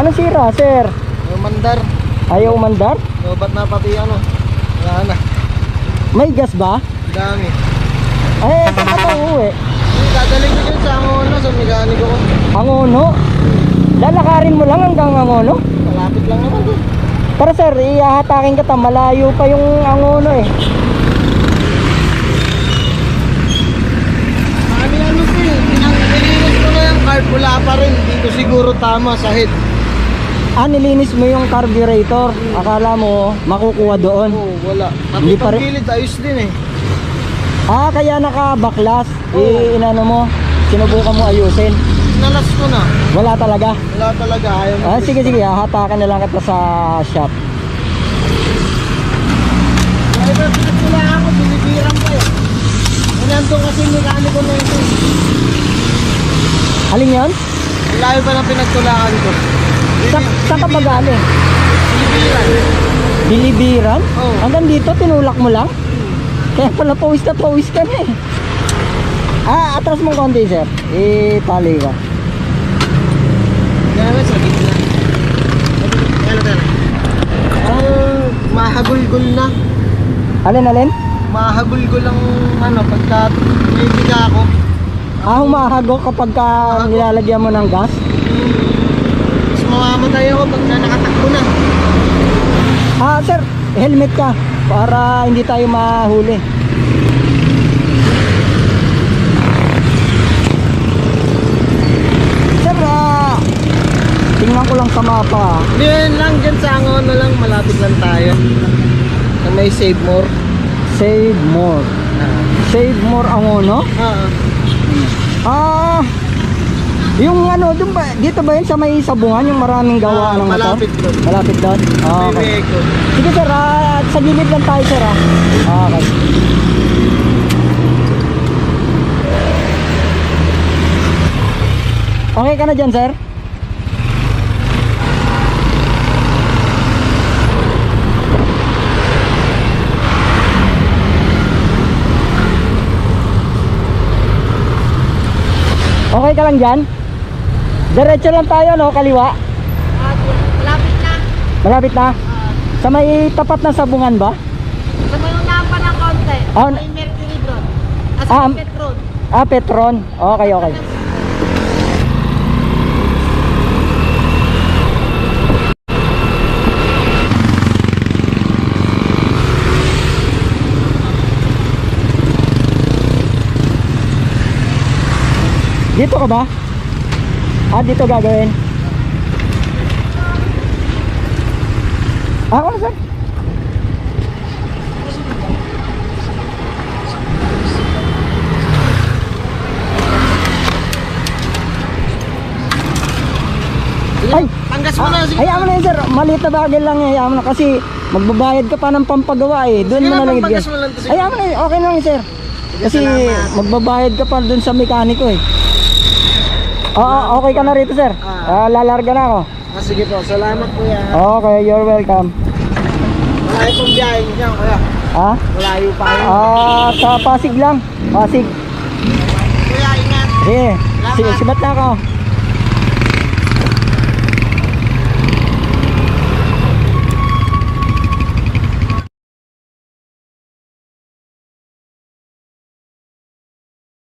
Anong sira, sir? Yung mandar. Ayaw mandar? Ba't na pati ano? Wala na. May gas ba? Dami. Ay, saan ka pa uuwi? Dadaling ko dyan sa Angono, sa mekaniko ko. Angono? Lalakarin mo lang hanggang Angono? Malapit lang naman doon. Pero sir, ihahatakin kita, malayo pa yung Angono eh. Marami ano po eh. Nilinis ko na yung carb, wala pa rin. Dito siguro tama sa head. Nilinis mo yung carburetor. Akala mo makukuha doon. Oo, wala. Hindi Pati pa rin- pagkilid, ayos din eh. Kaya nakabaklas. Oo. Inano mo, sinubukan mo ayusin. Nalas ko na. Wala talaga. Wala talaga, ayaw mo. Sige, hahatakan na lang kita sa shop. Driver, pinagtula ako, binibiran pa eh. Nandun kasi yung mekaniko na ito. Alin yan? Ang layo pa ng pinagtulaan ko. Saan ka ba galing? Binibiran. Bilibiran? Oo. Hanggang dito, tinulak mo lang? Kaya pala pawis ka na eh. Atras mong konti, sir. Pali ka. Gano'n sa gitna. Gano'n. Ang mahagulgul na. Alin? Mahagulgul ang ano, pagka may biga ako. Humahago kapag nilalagyan mo ng gas? Mas mamamatay ako pag nakatakbo na. Sir, helmet ka para hindi tayo mahuli. Sir, tingnan ko lang sa mapa. Diyan lang, dyan sa Angono lang, malapit lang tayo. Na may save more. Save more. Save more Angono? Yung ano, dito ba yun sa may sabungan, yung maraming gawa ng motor? malapit doon. Malapit doon? May Okay. Mexico. Sige sir, sa gilid lang tayo sir Okay. Okay ka na dyan sir? Okay ka lang dyan? Diretso lang tayo no, kaliwa? Malapit na. Malapit na? Sa may tapat na sabungan ba? Sa may unahan pa ng konti. Ah, May Mercury Road. Ah, Sa Petron. Petron. Okay. Dito ka ba? Dito gagawin. Ako na sir. Ay! Tanggas mo na, sige. Hayaan mo na yun sir, maliit na bagay lang hayaan mo na kasi magbabayad ka pa ng pampagawa doon Sige mo na, na lang pampagas mo lang to, sige. hayaan mo na yun, okay na lang sir kasi salamat. magbabayad ka pa doon sa mekaniko okay ka na rito sir lalarga na ako Sige po, salamat kuya. okay, you're welcome. Malayo pong biyahe niya, kuya. Malayo pa kayo. Sa Pasig lang, Pasig. Kuya, ingat. Sige, sibat na ako.